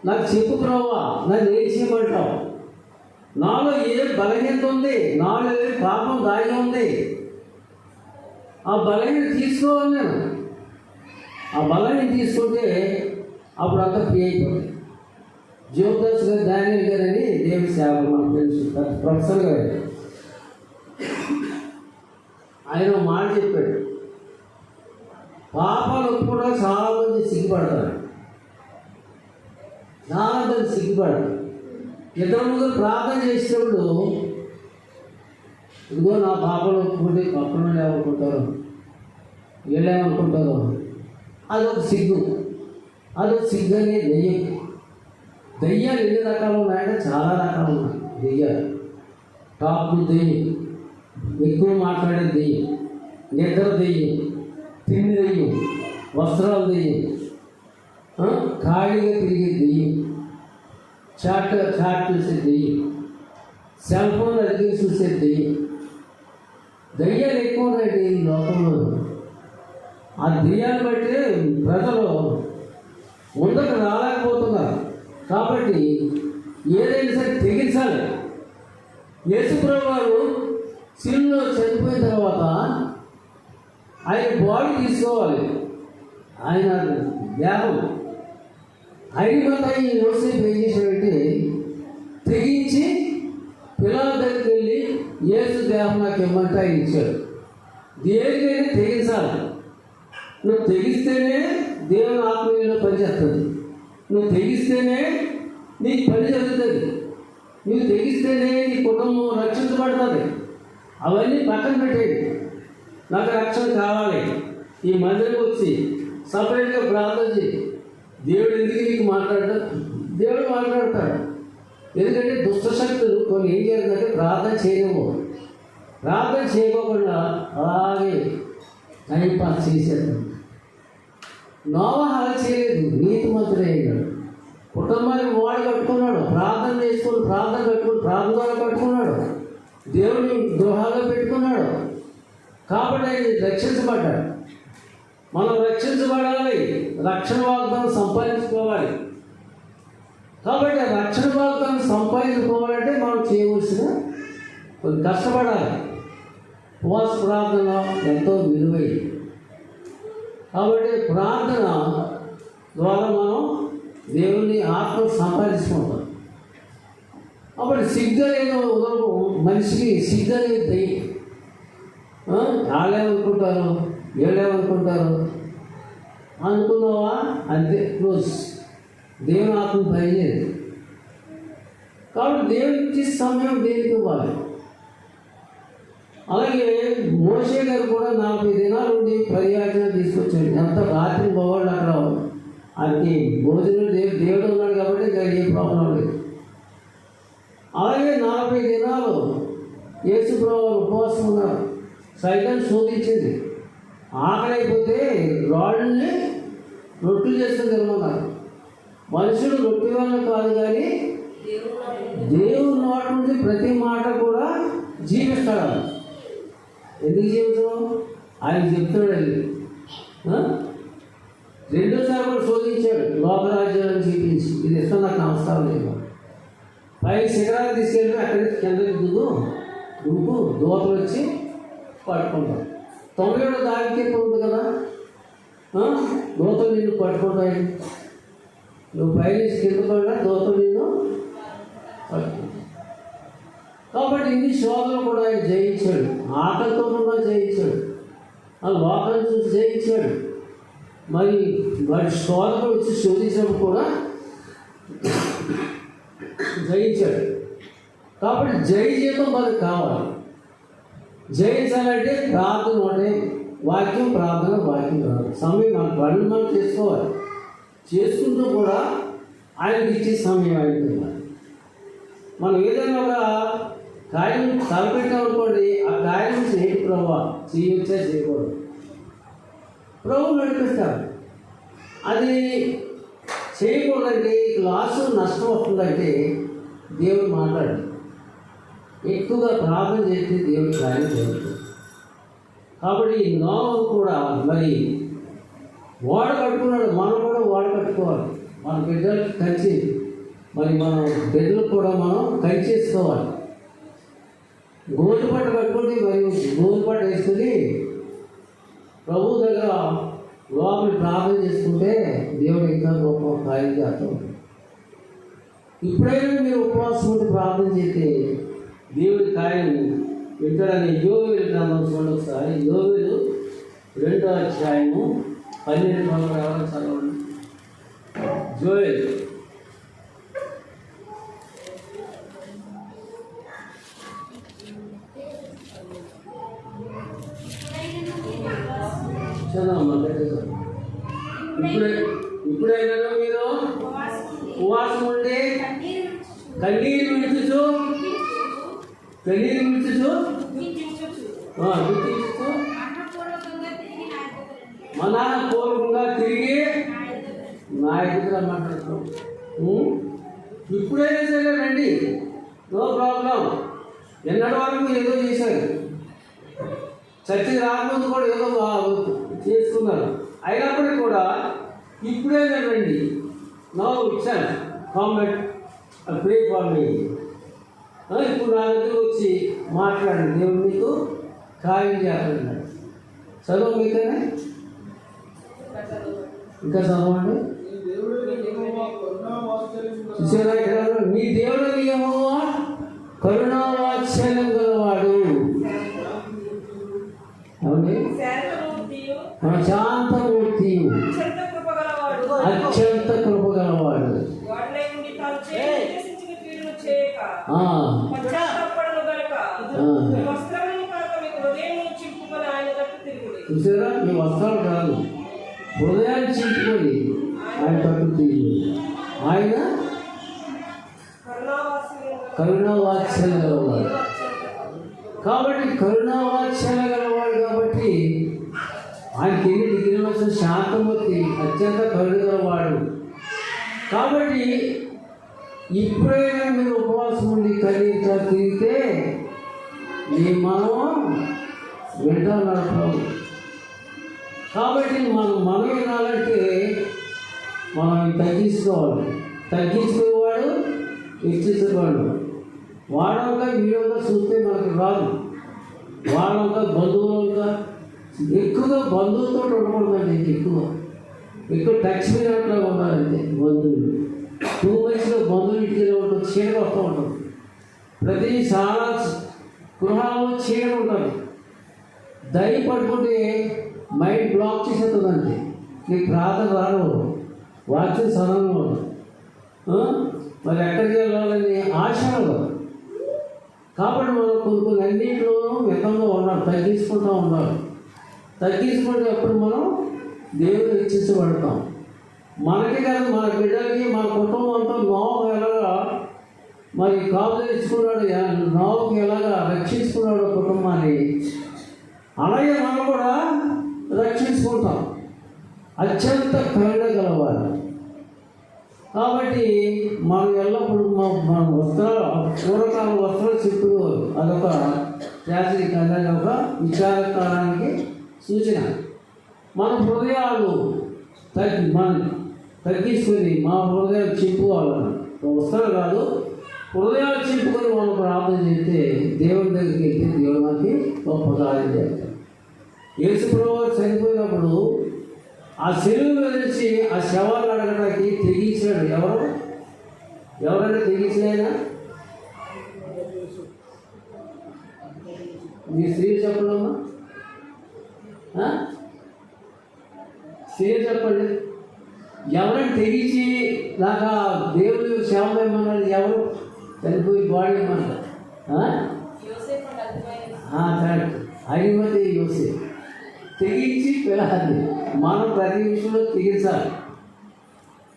Speaker 1: నాకు చెప్పు ప్రభా, నన్ను ఏం చేయమంటావు? నాలో ఏ బలహీనత ఉంది, నాలో ఏ పాపం దాగి ఉంది. ఆ బలహీనత తీసుకోవాలి నేను. ఆ బలాన్ని తీసుకుంటే అప్పుడు అంతా ఫ్రీ అయిపోతుంది. జ్యోతిదాస్ గారు, దానియల్ గారు అని దేవుడి సేవలు మనకు తెలుసు, ప్రొఫెసర్ గారు. ఆయన మాట చెప్పాడు, పాపాలు ఒప్పుకోవడానికి చాలామంది సిగ్గుపడతారు. చాలామంది సిగ్గుపడతారు. ఇద్దరు ముగ్గురు ప్రార్థన చేసినప్పుడు, ఇదిగో నా పాపాలు ఒప్పుకుంటే పక్కన ఏమనుకుంటారు, వీళ్ళేమనుకుంటారు, అదొక సిగ్గు. అదొక సిగ్గు అనే దెయ్యం. దెయ్యాలు ఎన్ని రకాలు ఉన్నాయంటే చాలా రకాలు ఉన్నాయి. దెయ్యాలు టాప్ దెయ్యం, ఎక్కువ మాట్లాడే దెయ్యం, నిద్ర దెయ్యం, తిండి దెయ్యం, వస్త్రాలు దెయ్యం, ఖాళీగా తిరిగే దెయ్యం, చాట్ చూసే దెయ్యం, సెల్ ఫోన్ అడిగి చూసే దెయ్యం. దెయ్యాలు ఎక్కువ ఉన్నాయండి ఈ లోకంలో. ఆ దెయ్యాన్ని బట్టి ప్రజలు ముందుకు రాలేకపోతున్నారు. కాబట్టి ఏదైనా సరే తెగించాలి. యేసుప్రభు వారు శిలువలో చనిపోయిన తర్వాత ఆయన బాడీ తీసుకోవాలి. ఆయన దేహం అయిపోతా ఈ యోసేపు ఏం చేశాడంటే తెగించి పిల్లల దగ్గరికి వెళ్ళి యేసు దేహం నాకు ఇమ్మంటే ఆయన ఇచ్చాడు. దేనికైనా తెగించాలి. నువ్వు తెగిస్తేనే దేవుని ఆత్మీయంలో పనిచేస్తుంది. నువ్వు తెగిస్తేనే నీకు పని జరుగుతుంది. నువ్వు తెగిస్తేనే నీ కుటుంబం రక్షించబడుతుంది. అవన్నీ పక్కన పెట్టేది. నాకు రక్షణ కావాలి, ఈ మందిరికి వచ్చి సపరేట్గా ప్రార్థన చేయి. దేవుడు ఎందుకు నీకు మాట్లాడతాడు? దేవుడు మాట్లాడతాడు. ఎందుకంటే దుష్టశక్తులు కొన్ని ఏం చేయాలంటే ప్రార్థన చేయలేము. ప్రార్థన చేయకోకుండా అలాగే టైంపాస్ చేసేది. నోవహు అలా చేయలేదు, నీతిమంతుడే అయ్యాడు. కుటుంబానికి వాడు కట్టుకున్నాడు, ప్రార్థన చేసుకుని ప్రార్థన కట్టుకున్నాడు, దేవుని గృహాల్లో పెట్టుకున్నాడు. కాబట్టి ఆయన రక్షించబడ్డాడు. మనం రక్షించబడాలి, రక్షణ వాగ్దానం సంపాదించుకోవాలి. కాబట్టి ఆ రక్షణ వాగ్దానం సంపాదించుకోవాలంటే మనం చేయవలసిన కొంచెం కష్టపడాలి. ఉపవాస ప్రార్థన ఎంతో విలువైంది. కాబట్టి ప్రార్థన ద్వారా మనం దేవుని ఆత్మ సంపాదించుకుంటాం. అప్పుడు సిగ్గు అనేది మనిషికి సిగ్గు అనేది దయ్యం. వాళ్ళేమనుకుంటారు, వీళ్ళేమనుకుంటారు అనుకున్నావా అంతే, క్లోజ్. దేవుని ఆత్మ పనిచేయదు. కాబట్టి దేవునికి సమయం దేనికి ఇవ్వాలి. అలాగే మోషే గారు కూడా 40 దినాల నుండి పరియాజన తీసుకొచ్చాడు. ఎంత రాత్రి పోవాళ్ళు అక్కడ అది భోజనం దేవుడు ఉన్నాడు కాబట్టి ఏ ప్రాబ్లం లేదు. అలాగే 40 దినాలు యేసుప్రభు ఉపవాసం ఉన్నారు. సైతం శోధించింది. ఆకలి అయిపోతే రాళ్ళని రొట్టెలు చేసుకుని తినమన్నారు. మనుషుడు రొట్టె వల్ల కాదు కానీ దేవుని నోటి నుండి ప్రతి మాట కూడా జీవిస్తాడు. ఎందుకు జీవితం ఆయన చెప్తాడు. రెండోసారి కూడా శోధించాడు. లోకరాజ్యాలను చూపించి ఇది ఇష్టం, నాకు నమస్కారం లేదు. పై శిఖరాలు తీసుకెళ్ళి అక్కడికి కిందకి దువ్వు దోతలు వచ్చి పట్టుకుంటాం. 97 దానికి ఉంది కదా, దోతలు నిన్ను పట్టుకుంటాయి. నువ్వు పైనుంచి కింద పడినా దోతలు నిన్ను పట్టుకుంటాయి. కాబట్టి ఇన్ని శోధనలు కూడా ఆయన జయించాడు. ఆకలితో కూడా జయించాడు, ఆ లోకాన్ని చూసి జయించాడు. మరి వాడి శోధనలు వచ్చి శోధించినప్పుడు కూడా జయించాడు. కాబట్టి జయ జీవితం మనకు కావాలి. జయించాలంటే ప్రార్థన ఒకటే, వాక్యం ప్రార్థన, వాక్యం ప్రార్థన. సమయం మన పనులు మనం చేసుకోవాలి. చేసుకుంటూ కూడా ఆయనకి ఇచ్చే సమయం ఆయనకి. మనం ఏదైనా ఒక కార్యం తలపెట్టామనుకోండి, ఆ కార్యం నుంచి ఏంటి ప్రభావ చేయొచ్చా చేయకూడదు, ప్రభు నడిపిస్తారు. అది చేయకూడదంటే లాసు నష్టం వస్తుందంటే దేవుడు మాట్లాడు. ఎక్కువగా ప్రార్థన చేస్తే దేవుడి కార్యం జరుగుతుంది. కాబట్టి నోవహు కూడా మరి ఓడ కట్టుకున్నాడు. మనం కూడా ఓడ కట్టుకోవాలి. మన బిడ్డలకి కంచి, మరి మన బిడ్డలకు కూడా మనం కంచేసుకోవాలి. గోధుమ పట్ట కట్టుకుంటే మరి గోధుమ పట్ట వేసుకుని ప్రభు దగ్గర లోపల ప్రార్థన చేసుకుంటే దేవుడు ఇంకా గొప్ప కార్యం చేస్తాం. ఇప్పుడైనా మీరు ఉపవాసం ఉంటే ప్రార్థన చేస్తే దేవుడి కార్యం వింటాడని యోవేలు గ్రంథం చూడండి ఒకసారి. యోవేలు 2వ అధ్యాయము 12 చదవండి. యోవేలు చదవమ్మా. ఇప్పుడైనా మీరు ఉపవాసం ఉండి కన్నీరు విడుచుచు మనఃపూర్వకంగా తిరిగి నా ఎదురు మాట్లాడుతున్నాం. ఇప్పుడైనా సరే రండి, నో ప్రాబ్లం. ఎన్నటి వరకు ఏదో చేశారు, చర్చకి రాకముందు కూడా ఏదో చేసుకున్నారు. అయినప్పటికీ కూడా ఇప్పుడైనా రండి, నో ఇచ్చాను కామెంట్ ప్రే ఫర్ మీ. ఇప్పుడు నా దగ్గర వచ్చి మాట్లాడండి, దేవుడు మీకు ఖాయం చేస్తున్నాడు. చదువు మీకనే ఇంకా చదవండి. చూసారా ఇక్కడ, మీ దేవుడు యెహోవా కరుణావాత్సల్యం గలవాడు, అవునండి, శాంతమూర్తి, అత్యంత కృప గలవాడు. చూసారా, మీ వస్త్రాలు కాదు, హృదయాన్ని చింపుకొని ఆయన తట్టు తీరు. ఆయన కరుణావాత్సల్యం గలవాడు కాబట్టి, కరుణావాత్సల్యం గలవాడు కాబట్టి ఆయనకి ఎన్ని డిగ్రీలు వచ్చిన శాంతమూర్తి, అత్యంత కరుణ గలవాడు. కాబట్టి ఇప్పుడైనా మీరు ఉపవాసం ఉండి కనీసం తిరిగితే మీ మనం వింటాం నడపడం. కాబట్టి మనం వినాలంటే మనం తగ్గించుకోవాలి. తగ్గించుకునేవాడు హెచ్చించేవాడు. వాడంగా వీడంగా చూస్తే మనకు రాదు. వాళ్ళంగా బంధువులంగా ఎక్కువగా బంధువులతో ఉండకూడదండి. ఎక్కువ టచ్ మీద ఉండాలంటే బంధువులు టూ మంచిగా బంధువులు ఇంటికి ఉంటుంది, చీడగా వస్తూ ఉంటుంది. ప్రతి చాలా గృహాల్లో చీడ ఉంటుంది. దయ పడుకుంటే మైండ్ బ్లాక్ చేసేస్తుందంటే నీకు ప్రార్థన రాను, వాక్యం సదనంలో మరి ఎక్కడికి వెళ్ళాలని ఆశ ఉండదు. కాబట్టి మనం కొన్ని అన్నింటిలోనూ మితంగా ఉండాలి, తగ్గించుకుంటూ ఉండాలి. తగ్గించుకుంటే అప్పుడు మనం దేవుడు హెచ్చించబడతాం. మనకి కాదు, మన బిడ్డలకి, మన కుటుంబం అంతా నోవు ఎలాగా మరి కాపు తెచ్చుకున్నాడు, నోవుకి ఎలాగా రక్షించుకున్నాడు కుటుంబాన్ని, అలాగే మనం కూడా రక్షించుకుంటాం. అత్యంత కరుణ గలవారు. కాబట్టి మనం ఎల్లప్పుడూ మన వస్త్రాలు, పూర్వకాల వస్త్రాలు చెప్పుకోరు. అదొక శాస్త్రీయ ఒక విచారకాలానికి సూచన. మన హృదయాలు తగ్గించుకొని మా హృదయాలు చెప్పుకోవాలని, వస్త్రాలు కాదు, హృదయాలు చెప్పుకొని మనం ప్రార్థన చేస్తే దేవుని దగ్గరికి వెళ్తే దేవుడు మనకి గొప్ప కార్యం చేస్తాడు. యేసు ప్రభువు చనిపోయినప్పుడు ఆ శరీరం నుంచి ఆ శవాలు అడగడానికి తెగించాడు. ఎవరైనా తెగించినైనా మీ స్త్రీ చెప్పడమ్మా, స్త్రీ చెప్పండి. ఎవరైనా తెగించి నాకు దేవుడు శవం ఏమన్నాడు, ఎవరు చనిపోయి బాడీ ఏమన్నారు? కరెక్ట్, అడిగిపోతే యోసేపు తెగించి పిల్లలు. మనం ప్రతి విషయంలో తెగించాలి.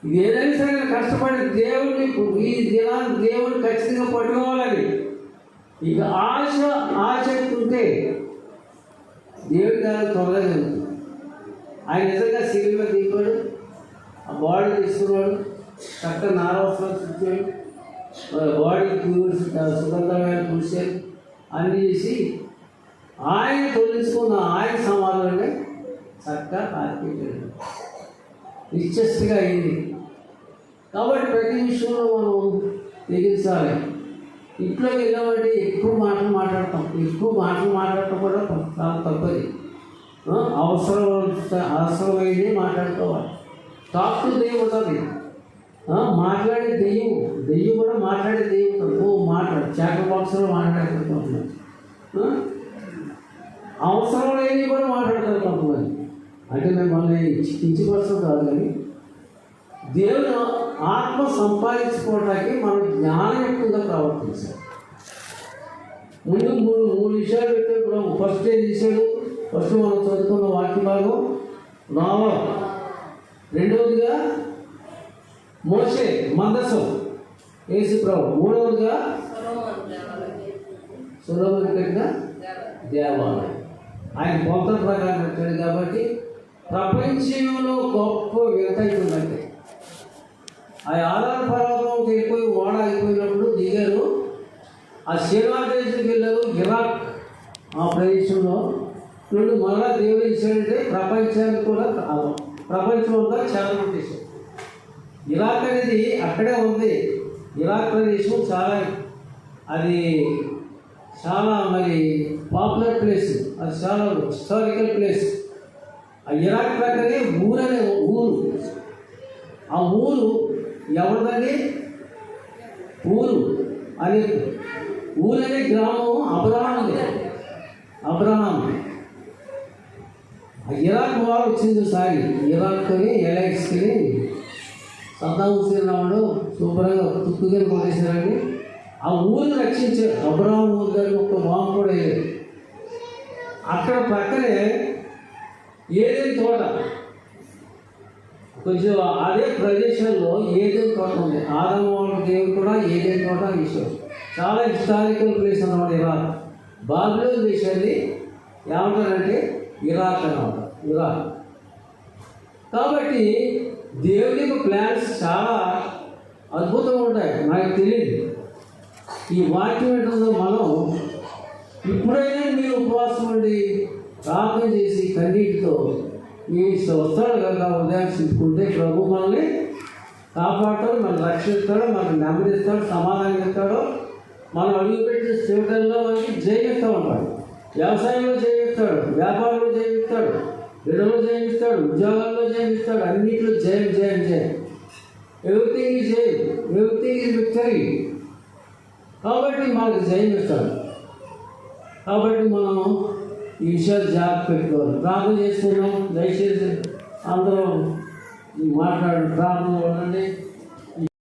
Speaker 1: ఇది ఏదైనా సరే కష్టపడి దేవుడిని ఈ దినాన్ని దేవుడిని ఖచ్చితంగా పట్టుకోవాలని ఇక ఆసక్తి ఉంటే దేవుడి గారు త్వరగా జరుగుతుంది. ఆయన నిజంగా సిరిలో దిగాడు, ఆ బాడీ తీసుకున్నాడు, చక్కగా నారవసరాలు చుట్టాడు, బాడీకి సుగంధమైన పూసాడు, అన్నీ చేసి ఆయన తొలగించుకున్న ఆయన సమాధానం చక్కగా పారిపోయాడు. నిశ్చస్తిగా అయింది. కాబట్టి ప్రతి విషయంలో మనం తెగించాలి. ఇంట్లోకి వెళ్ళామంటే ఎక్కువ మాటలు మాట్లాడటం కూడా చాలా తప్పది. అవసరమైంది మాట్లాడుకోవాలి. టాక్ టు దెయ్యం ఉంటుంది, మాట్లాడే దెయ్యం కూడా మాట్లాడే దెయ్యం ఉంటుంది. మాట్లాడు చాటర్ బాక్స్లో మాట్లాడుకుంటూ ఉన్నాడు. అవసరం లేని కూడా మాట్లాడతారు కొంతమంది. అంటే మిమ్మల్ని కించపరచడం కాదు, కానీ దేవుడు ఆత్మ సంపాదించుకోవడానికి మనం జ్ఞానయుక్తంగా ప్రవర్తించాలి. ముందు మూడు విషయాలు పెట్టినప్పుడు ఫస్ట్ ఏం చేశాడు? ఫస్ట్ మనం చదువుకున్న వాక్య భాగం నోవహు, రెండవదిగా మోషే మందసం యేసు ప్రభు, మూడవదిగా సొలొమోను కట్టిన దేవాలయం. ఆయన కొలతల ప్రకారం కట్టాడు. కాబట్టి ప్రపంచంలో గొప్ప వింత ఉందంటే ఆ ఆధార పర్వతంకి వెళ్ళిపోయి ఓడ అయిపోయినప్పుడు దిగారు. ఆ షీనార్ దేశంకి వెళ్ళారు, ఇరాక్ ఆ ప్రదేశంలో నుండి మళ్ళా దేవుడు ఇచ్చాడంటే ప్రపంచానికి కూడా ప్రపంచం అంతా చాలా దేశం. ఇరాక్ అనేది అక్కడే ఉంది. ఇరాక్ ప్రదేశం అది చాలా మరి పాపులర్ ప్లేస్, అది చాలా హిస్టారికల్ ప్లేస్. ఆ ఇరాక్ ప్రక్కనే ఊరు. ఆ ఊరు ఎవరిదని ఊరనే గ్రామం అబ్రహాం. ఇరాక్ వారు వచ్చింది సారి ఇరాక్ని ఎలైట్స్కి సద్దాం హుస్సేన్ రావడం శుభ్రంగా తుక్కుగా కొట్టేశారని ఆ ఊరిని రక్షించారు. అబ్రహాం ఊరు దగ్గర ఒక బాంబు కూడా వేయలేదు. అక్కడ పక్కనే ఏదైనా తోట, కొంచెం అదే ప్రదేశంలో ఏదైనా తోట ఉంది. ఆదమ దేవుడు కూడా ఏదైనా తోట విషయం చాలా హిస్టారికల్ ప్లేస్ అన్నమాట. ఇరాక్ బాబిలోన్ దేశాన్ని ఏమంటారంటే ఇరాక్ అన్నమాట. ఇరాక్ కాబట్టి దేవుని ప్లాన్స్ చాలా అద్భుతంగా ఉంటాయి. నాకు తెలియదు ఈ వాక్యం ఏంటో మనం ఇప్పుడైనా మీరు ఉపవాసం ఉండి ప్రార్థన చేసి కన్నీటితో మీ వస్తాడు కదా ఉదయం చెప్పుకుంటే ప్రభు మనల్ని కాపాడతాడు, మనల్ని రక్షిస్తాడు, మనల్ని నెమ్మదిస్తాడు, సమాధానం ఇస్తాడు. మనం అడుగుపెట్టిన జీవితంలో మనకి జయిస్తూ ఉంటాడు. వ్యవసాయంలో జయిస్తాడు, వ్యాపారంలో జయిస్తాడు, ఇళ్ళలో జయిస్తాడు, ఉద్యోగాల్లో జయిస్తాడు, అన్నింటిలో జయం. Everything is victory. కాబట్టి మనకు జయం ఇస్తాడు. కాబట్టి మనం ఈ విషయాలు జాగ్రత్త పెట్టుకోవాలి. ప్రార్థన చేస్తున్నాం. దయచేసి అందరూ ప్రార్థనలో ఉండండి.